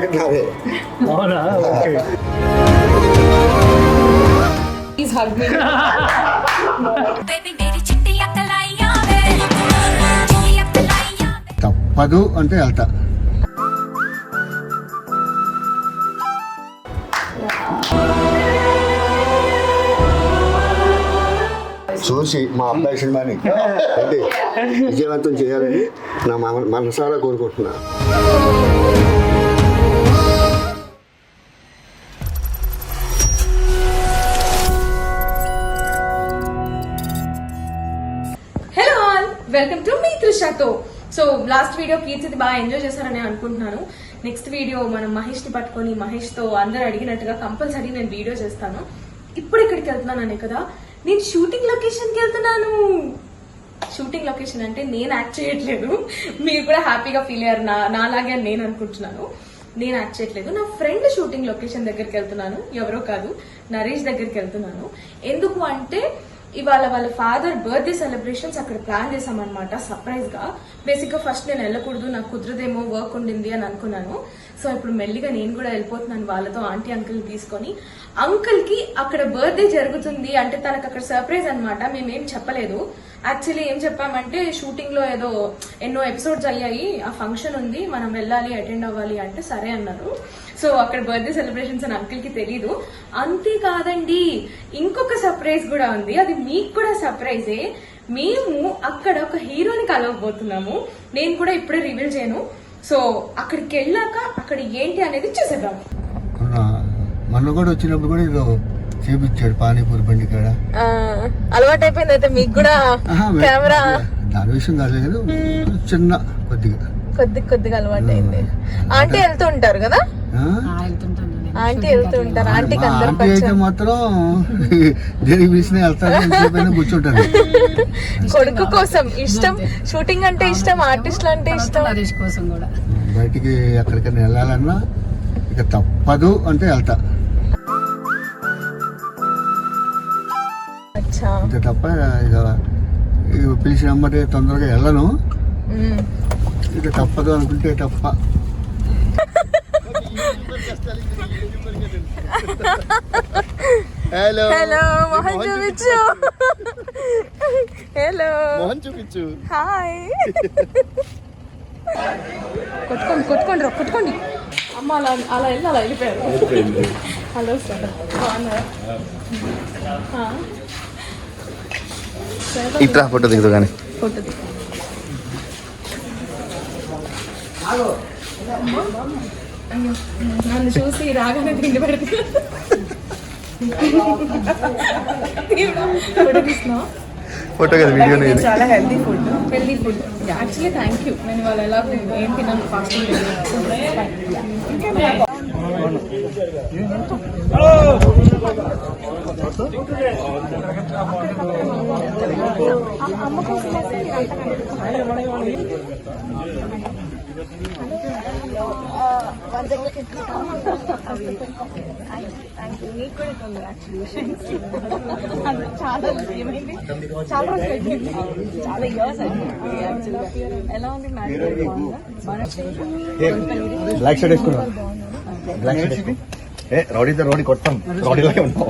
Jacket నాదే. అవునా? Okay. Please hug me. తప్పదు అంటే వెళ్తా. చూసి మా అబ్బాయి సినిమాని విజయవంతం చేయాలని నా మనసారా కోరుకుంటున్నా. హలో ఆల్, వెల్కమ్ టు మీ త్రిషతో. సో లాస్ట్ వీడియో కీర్తి బాగా ఎంజాయ్ చేశారని అనుకుంటున్నాను. నెక్స్ట్ వీడియో మనం మహేష్ ని పట్టుకొని మహేష్ తో అందరు అడిగినట్టుగా కంపల్సరీ నేను వీడియో చేస్తాను. ఇప్పుడు ఇక్కడికి వెళ్తున్నాను కదా, నేను షూటింగ్ లొకేషన్ కి వెళ్తున్నాను. షూటింగ్ లొకేషన్ అంటే నేను యాక్ట్ చేయట్లేదు, మీరు కూడా హ్యాపీగా ఫీల్ అయ్యారు నాలాగే అని నేను అనుకుంటున్నాను. నేను యాక్ట్ చేయట్లేదు, నా ఫ్రెండ్ షూటింగ్ లొకేషన్ దగ్గరికి వెళ్తున్నాను. ఎవరో కాదు, నరేష్ దగ్గరికి వెళ్తున్నాను. ఎందుకు అంటే ఇవాళ వాళ్ళ ఫాదర్ బర్త్డే సెలబ్రేషన్స్ అక్కడ ప్లాన్ చేసామన్నమాట, సర్ప్రైజ్ గా. బేసిక్ గా ఫస్ట్ నేను వెళ్ళకూడదు, నాకు కుదరదేమో, వర్క్ ఉండింది అని అనుకున్నాను. సో ఇప్పుడు మెల్లిగా నేను కూడా వెళ్ళిపోతున్నాను వాళ్ళతో, ఆంటీ అంకుల్ తీసుకొని. అంకుల్ కి అక్కడ బర్త్డే జరుగుతుంది అంటే తనకు అక్కడ సర్ప్రైజ్ అనమాట. మేమేం చెప్పలేదు. యాక్చువల్లీ ఏం చెప్పామంటే షూటింగ్ లో ఏదో ఎన్నో ఎపిసోడ్స్ అయ్యాయి, ఆ ఫంక్షన్ ఉంది, మనం వెళ్ళాలి, అటెండ్ అవ్వాలి అంటే సరే అన్నారు. సో అక్కడ బర్త్డే సెలబ్రేషన్స్ అని అంకుల్ కి తెలీదు. అంతేకాదండి, ఇంకొక సర్ప్రైజ్ కూడా ఉంది, అది మీకు కూడా సర్ప్రైజే. మేము అక్కడ ఒక హీరోని కలవబోతున్నాము. నేను కూడా ఇప్పుడే రివీల్ చేయను. సో అక్కడికి వెళ్ళాక అక్కడ ఏంటి అనేది చూసేద్దాం. మొన్న కూడా వచ్చినప్పుడు కూడా ఏదో చేపించాడు పానీపూరి బండి కాడ. అలవాటు అయిపోయింది అయితే మీకు కూడా కెమెరా. దాని విషయం కాదు, చిన్న కొద్దిగా అలవాటు అయింది. ఆంటీ వెళ్తూ ఉంటారు కదా, ఆంటీ వెళ్తూ ఉంటారు. ఆంటీకి ఆంటీ అయితే మాత్రం దేనికి పిలిచిన వెళ్తారు, కూర్చుంటారు. కొడుకు కోసం ఇష్టం, షూటింగ్ అంటే ఇష్టం, ఆర్టిస్టులు అంటే ఇష్టం. బయటికి ఎక్కడికైనా వెళ్ళాలన్నా ఇక తప్పదు అంటే వెళ్తా, అంతే తప్ప ఇక పిలిచిన అమ్మటే తొందరగా వెళ్ళను. ఇక తప్పదు అనుకుంటే తప్ప. హలో హలో మోహన్ చూపించు. హలో మోహన్ చూపించు. హాయ్. కొట్టుకోండి. అమ్మ అలా వెళ్ళిపోయారు. హలో సార్, బాగున్నారా? ఇట్లా ఫోటో దిగుతా కానీ ఫోటో నన్ను చూసి రాగానే తిండి పెడుతుంది. ఫోటో కదా వీడియో. చాలా healthy food actually. Thank you. నేను వాళ్ళు ఎలా ఏం తిన్నాను ఫాస్టింగ్. చాలా ఇయర్స్ ఎలా ఉంది బ్లాక్ షర్ట్ వేసుకున్నా. బ్లాక్ షర్ట్ వేసుకో. రౌడీ కొట్టం, రౌడీలాగే ఉంటాం.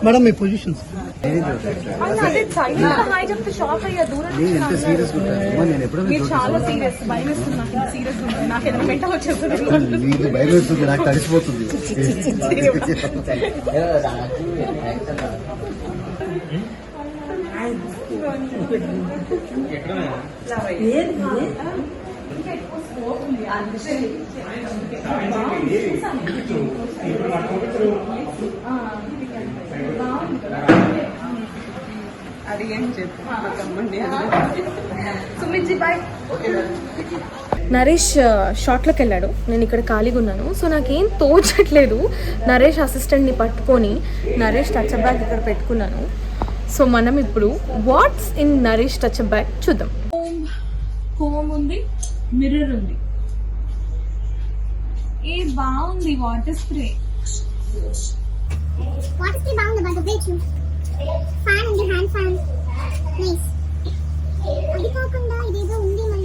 మేడం మీ పొజిషన్స్ చాలా సీరియస్, భయం వేస్తుంది నాకు. సీరియస్ ఉంటుంది, నాకు ఏదైనా మెంటల్ వచ్చేస్తుంది. నీకు భయం వేస్తుంది, నాకు తడిసిపోతుంది. అది ఏం చెప్పు. సుమిత్ జీ బాయ్. నరేష్ షాట్లోకి వెళ్ళాడు, నేను ఇక్కడ ఖాళీగా ఉన్నాను. సో నాకేం తోచట్లేదు. నరేష్ అసిస్టెంట్ని పట్టుకొని నరేష్ టచ్ బ్యాగ్ ఇక్కడ పెట్టుకున్నాను. సో మనం ఇప్పుడు what's in Naresh touch bag చూద్దాం. హోమ్ ఉంది, మిర్రర్ ఉంది. ఏ బాగుంది వాటర్ స్ప్రే. వాటర్ స్ప్రే బాగుంది, బట్ వెయిట్ ఫ్యాన్ ఉంది, హ్యాండ్ ఫ్యాన్ నైస్. అది కాకుండా ఇదేదో ఉంది మన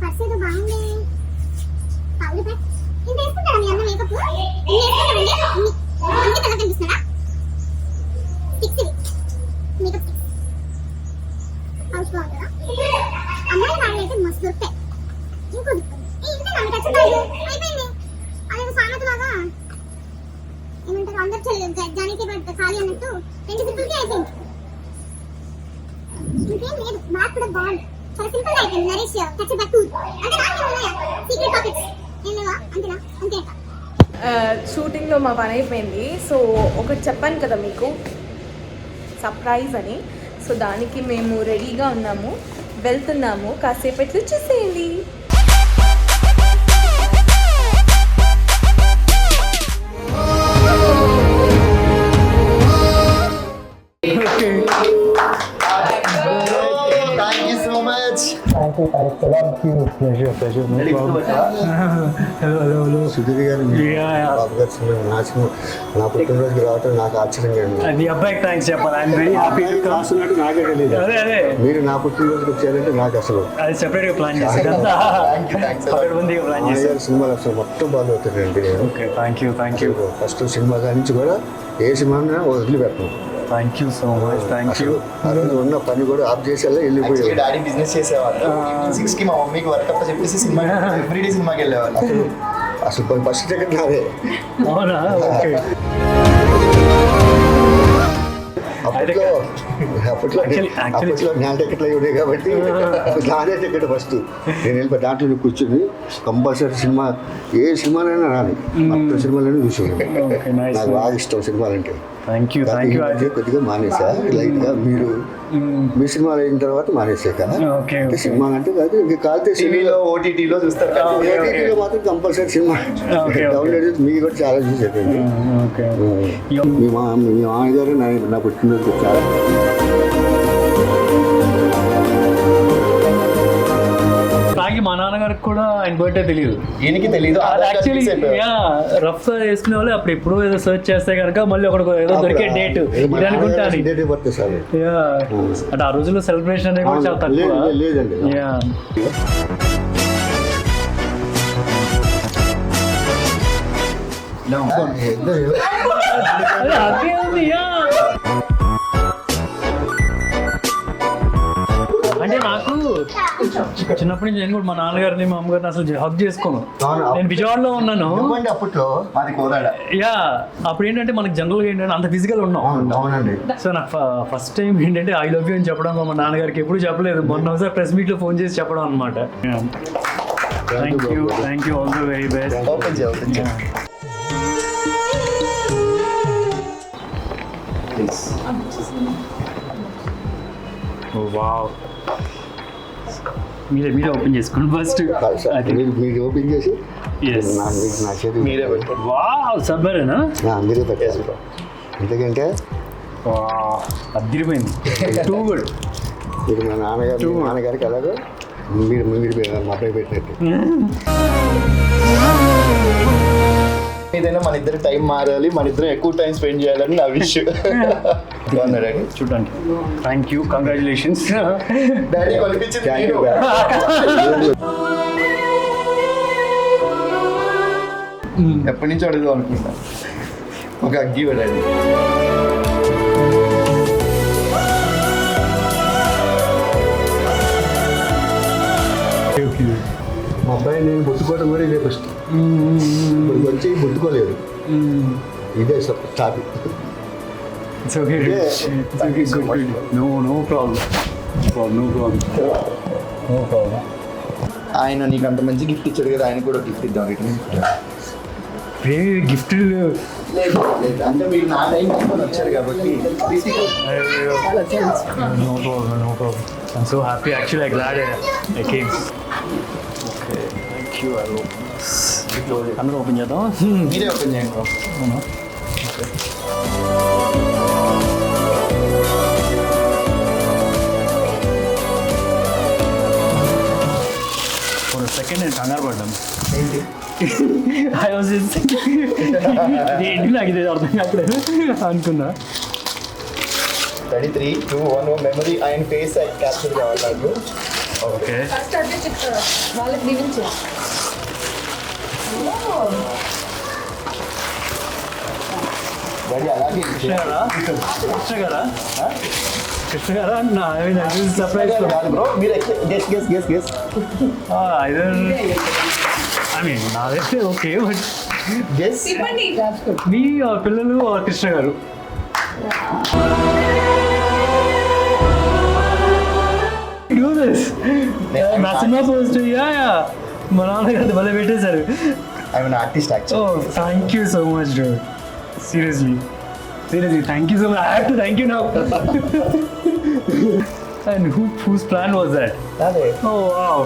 పర్స్ ఏదో బాగుంది. పౌలు ప్యాక్ ఇంత వేసుకుంటారా మీ అన్న మేకప్? ఇన్ని వేసుకుంటారండి అన్ని కలర్ కనిపిస్తున్నారా? 6 మేకప్ 6 హౌస్ బాగుంటుందా? అమ్మాయి వాళ్ళు అయితే మస్తు దొరుకుతాయి. ఇంకో ఇంత నమ్మి టచ్ అయిపోయింది. అదే సామెత లాగా ఏమంటారు అందరు జానీకి ఖాళీ అన్నట్టు 2 సింపుల్కి అయిపోయింది. ఇంకేం లేదు. బ్యాగ్ కూడా బాగుంది. చాలా సింపుల్ గా అయిపోయింది. నరేష్ టచ్ బ్యాక్ టూ అంటే నాకు ఉన్నాయా సీక్రెట్ పాకెట్స్ ఏం లేవా? అంతేనా? అంతే. షూటింగ్లో మా పని అయిపోయింది. సో ఒకటి చెప్పాను కదా మీకు సర్ప్రైజ్ అని. సో దానికి మేము రెడీగా ఉన్నాము, వెళ్తున్నాము. కాసేపట్లో చూసేయండి. Thank you so much. Sudheer గారు బాబు గారు నా పుట్టినరోజుకి రావటం నాకు ఆశ్చర్యంగా ఉంది. మీ అబ్బాయికి థ్యాంక్స్ చెప్పాలి. I'm very happy. రాస్తున్నట్టు నాకే తెలియదు. అదే మీరు నా పుట్టినరోజుకి వచ్చారంటే నాకు అసలు అది సెపరేట్ గా ప్లాన్ చేశాను. పకడ్బందీగా ప్లాన్ చేశాను. సినిమాలు అసలు మొత్తం బాగా అవుతారండి. Okay, thank you. First cinema కాడి నుంచి కూడా ఏ సినిమా వదిలిపెట్టను. Thank you so much. Thank you. ఆ రోజు ఉన్న పని కూడా ఆఫ్ చేసేలా వెళ్ళిపోయాడు. డాడీ బిజినెస్ చేసేవాళ్ళు. 6 కి మా మమ్మీకి వర్క్ అప్ చెప్పేసి సినిమా ఎవ్రీడే సినిమాకి వెళ్ళేవాళ్ళు. అసలు ఫస్ట్ టికెట్ నాదే. అవునా? ఓకే. అప్పట్లో నా టికెట్లు అవి ఉన్నాయి కాబట్టి నాదే టికెట్ ఫస్ట్. నేను వెళ్ళిపోయి దాంట్లో కూర్చుని కంపల్సరీ సినిమా ఏ సినిమాలైనా రాని మొత్తం సినిమాలైనా చూసేవాడు. నాకు బాగా ఇష్టం సినిమాలంటే. Thank you. కొద్దిగా మానేసా లైట్ గా. మీరు మీ సినిమాలు అయిన తర్వాత మానేసా కదా. సినిమా అంటే కాదు ఇంకా కాలితే టీవీలో ఓటీటీలో చూస్తారు. ఓటీటీలో మాత్రం కంపల్సరీ సినిమా డౌన్లోడ్ మీకు కూడా చాలా చూసేది. మీ మామయ్య గారు నా పుట్టినరోజు చాలా మా నాన్నగారికి కూడా ఆయన బర్త్డే తెలియదు. ఈయనకి తెలియదు. యాక్చువల్లీ రఫ్ వేసుకునే వాళ్ళు అప్పుడు ఎప్పుడో ఏదో సర్చ్ చేస్తే కనుక మళ్ళీ ఒకటి ఏదో దొరికే డేట్ ఇది అనుకుంటాను. అంటే ఆ రోజుల్లో సెలబ్రేషన్ అనేది కూడా చాలా తక్కువ. లేదండి. అదే ఉంది. అంటే నాకు చిన్నప్పటి నుంచి నేను కూడా మా నాన్నగారిని మా అమ్మగారిని అసలు హక్ చేసుకోను. నేను విజయవాడలో ఉన్నాను అప్పట్లో. మాది కోదాడ. యా అప్పుడు ఏంటంటే మనకి జనరల్గా ఏంటంటే అంత ఫిజికల్ ఉన్నాం. అవునండి. సో నాకు ఫస్ట్ టైం ఏంటంటే ఐ లవ్ యూ అని చెప్పడం మా నాన్నగారికి ఎప్పుడు చెప్పలేదు. మొన్న ఒకసారి ప్రెస్ మీట్ లో ఫోన్ చేసి చెప్పడం అనమాట. Thank you all the very best. Open చేయ వావ్. మీరే ఓపెన్ చేసుకోండి ఫస్ట్. మీరు ఓపెన్ చేసి నా చేతి మీరే పెట్టండి. వావ్ సబ్బరేనా? మీరే పెట్టేసి. ఎందుకంటే అదిరిపోయింది. Too good. మీరు మా నాన్నగారికి ఎలాగో మీరు మా అబ్బాయి పెట్టినట్టు. ఏదైనా మన ఇద్దరు టైం మారాలి, మన ఇద్దరం ఎక్కువ టైం స్పెండ్ చేయాలని నా విష్. బాగున్నారండి చూడండి. Thank you. కంగ్రాచులేషన్స్. డాడీ కనిపించింది. ఎప్పటి నుంచి అడుగుదాం అనుకుంటా ఒక అగ్గి డాడీ. మా అబ్బాయి నేను బొట్టుకోవడం కూడా ఇదే ఫస్ట్. ఇప్పుడు వచ్చి బొట్టుకోలేదు. ఇదే start. It's okay. It's okay. Good. No problem. ఆయన నీకు అంత మంచి గిఫ్ట్ ఇచ్చాడు కదా, ఆయన కూడా గిఫ్ట్ ఇద్దాం. గిఫ్ట్ లేదు అంటే మీరు నా టైం తీసుకొని వచ్చారు కాబట్టి. No problem. I'm so happy. Actually, I'm glad I came. Okay. Thank you. I'll open this. అందరూ ఓపెన్ చేద్దాం. మీరే ఓపెన్ చేయండి. అవునా? ఓకే. For a second నేను కంగారు పడ్డాను. ఏంటి? I was just ఏంటి నాకు ఇది అర్థం కావట్లేదు అనుకున్నా. 33, 2, 1 మెమరీ ఆయన ఫేస్ క్యాప్చర్ కావాలి నాకు. ఓకే ఫస్ట్ అదే చెప్తారు వాళ్ళకి దీవించు. కృష్ణ గారా కృష్ణ గారా కృష్ణ గారా నా ఐ మీన్ సర్ప్రైజ్ బ్రో మీరు గెస్ ఐ మీన్ నాదైతే ఓకే బట్ గెస్ ఇవ్వండి. మీ పిల్లలు కృష్ణ గారు Do this. నా సినిమా పోస్ట్ మా నాన్నగారు భలే పెట్టేశారు. I mean artist actually. Oh, thank you so much, dude. Seriously, thank you so much. I have to thank you now. And whose plan was that? అదే Oh, wow.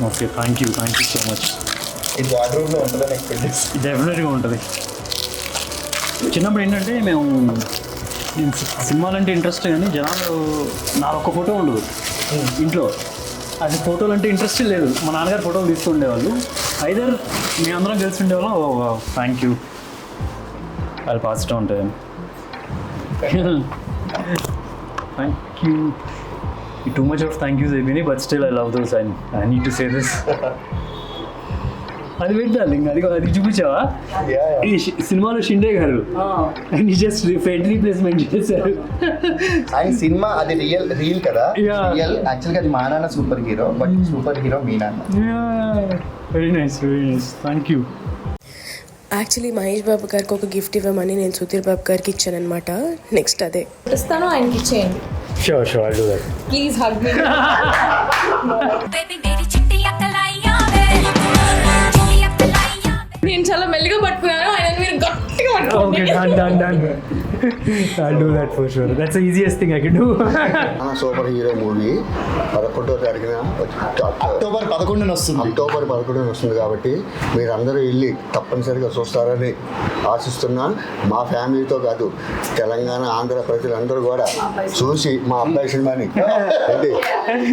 Okay, thank you so much. ఇది వార్డ్రోబ్లో ఉంటుందని expect చేసి. డెఫినెట్గా ఉంటుంది. చిన్నప్పుడు ఏంటంటే మేము సినిమాలంటే ఇంట్రెస్ట్ కానీ జనాలు నా ఒక్క ఫోటో ఉండదు ఇంట్లో. అది ఫోటోలు అంటే ఇంట్రెస్ట్ లేదు. మా నాన్నగారు ఫోటోలు తీస్తూ ఉండేవాళ్ళు. ఐదర్ మేమందరం కలిసి ఉండేవాళ్ళం. థ్యాంక్ యూ, అది పాజిటివ్ ఉంటుంది. Thank you. Too much of thank yous అయిపోయినాయి, but still I love those. I need to say this. అది పెట్టాలి ఇంకా అది చూపించావా? ఈ సినిమాలో షిండే గారు జస్ట్ ఫెడ్ రీప్లేస్మెంట్ చేశారు. ఆయన సినిమా అది రియల్ కదా. Yeah. రియల్ యాక్చువల్గా అది మా నాన్న super hero, but super hero మీ నాన్న. Very nice, thank you. Actually Mahesh Babu గారికి ఒక గిఫ్ట్ ఇవ్వమని నేను సుధీర్ బాబు గారికి ఇచ్చానమాట. నెక్స్ట్ అదే ఇస్తాను, ఆయనకి ఇచ్చేయండి. Sure I do that. Please hug me. నేను చాలా మెల్లిగా పట్టుకున్నాను, ఆయన మీరు గట్టిగా okay, done. I'll do that for sure. That's the easiest thing I can do. Super hero movie 11వ తారీఖున అక్టోబర్ 11న వస్తుంది కాబట్టి మీరందరూ వెళ్ళి తప్పనిసరిగా చూస్తారని ఆశిస్తున్నా. మా ఫ్యామిలీతో కాదు, తెలంగాణ ఆంధ్ర ప్రజలందరూ కూడా చూసి మా అబ్బాయి సినిమాని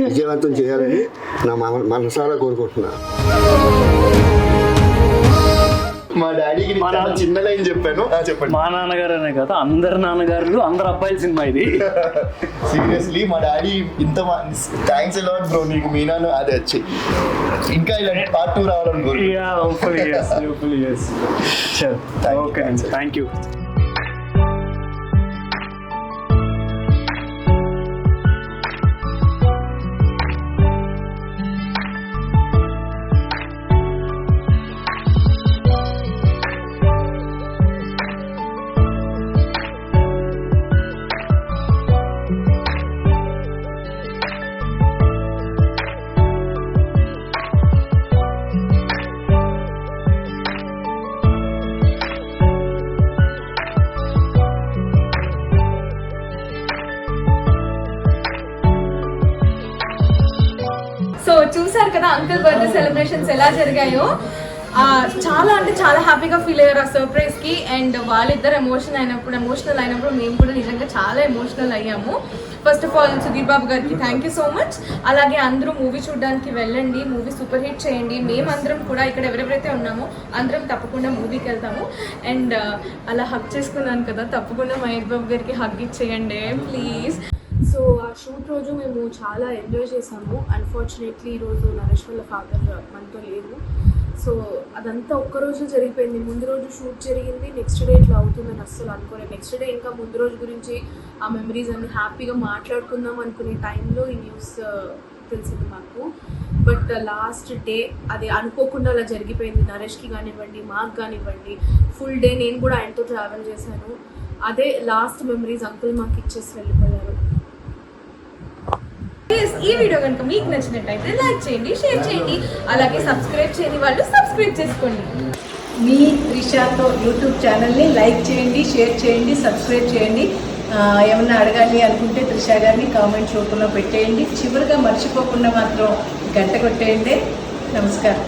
విజయవంతం చేయాలని నా మనసారా కోరుకుంటున్నా. మా డాడీకి చిన్న లైన్ చెప్పాను. చెప్పండి. మా నాన్నగారు అనే కదా, అందరు నాన్నగారు అందరు అబ్బాయిల సినిమా ఇది. సీరియస్లీ మా డాడీ ఇంత థ్యాంక్స్ అలాట్ బ్రో, నీకు మీ నాన్న అది వచ్చి ఇంకా ఇలాంటి పార్ట్ 2 రావాలని కోరుకుంటున్నాను. Yeah, hopefully yes. Sure. Okay, thank you. So చూసారు కదా అంకుల్ బర్త్డే సెలబ్రేషన్స్ ఎలా జరిగాయో. చాలా అంటే చాలా హ్యాపీగా ఫీల్ అయ్యారు ఆ సర్ప్రైజ్ కి. అండ్ వాళ్ళిద్దరు ఎమోషనల్ అయినప్పుడు మేము కూడా నిజంగా చాలా ఎమోషనల్ అయ్యాము. First of all Sudheer Babu గారికి థ్యాంక్ యూ సో మచ్. అలాగే అందరూ మూవీ చూడడానికి వెళ్ళండి, మూవీ సూపర్ హిట్ చేయండి. మేమందరం కూడా ఇక్కడ ఎవరెవరైతే ఉన్నామో అందరం తప్పకుండా మూవీకి వెళ్తాము. అండ్ అలా హగ్ చేసుకున్నాను కదా, తప్పకుండా మహేష్ బాబు గారికి హగ్ ఇచ్చేయండి ప్లీజ్. సో ఆ షూట్ రోజు మేము చాలా ఎంజాయ్ చేసాము. అన్ఫార్చునేట్లీ ఈరోజు నరేష్ వాళ్ళ ఫాదర్ మనతో లేరు. సో అదంతా ఒక్కరోజు జరిగిపోయింది. ముందు రోజు షూట్ జరిగింది, నెక్స్ట్ డే ఇట్లా అవుతుందని అస్సలు అనుకోలేదు. నెక్స్ట్ డే ఇంకా ముందు రోజు గురించి ఆ మెమరీస్ అన్ని హ్యాపీగా మాట్లాడుకుందాం అనుకునే టైంలో ఈ న్యూస్ తెలిసింది మాకు. బట్ లాస్ట్ డే అది అనుకోకుండా అలా జరిగిపోయింది. నరేష్కి కానివ్వండి, మాకు కానివ్వండి, ఫుల్ డే నేను కూడా ఆయనతో ట్రావెల్ చేశాను. అదే లాస్ట్ మెమరీస్ అంకుల్ మాకు ఇచ్చేసి వెళ్ళిపోయారు. ఈ వీడియో కనుక మీకు నచ్చినట్టయితే లైక్ చేయండి, షేర్ చేయండి, అలాగే సబ్స్క్రైబ్ చేయని వాళ్ళు సబ్స్క్రైబ్ చేసుకోండి. మీ త్రిషాతో యూట్యూబ్ ఛానల్ని లైక్ చేయండి, షేర్ చేయండి, సబ్స్క్రైబ్ చేయండి. ఏమన్నా అడగాలి అనుకుంటే త్రిషా గారిని కామెంట్ రూపంలో పెట్టేయండి. చివరిగా మర్చిపోకుండా మాత్రం గంట కొట్టేయండి. నమస్కారం.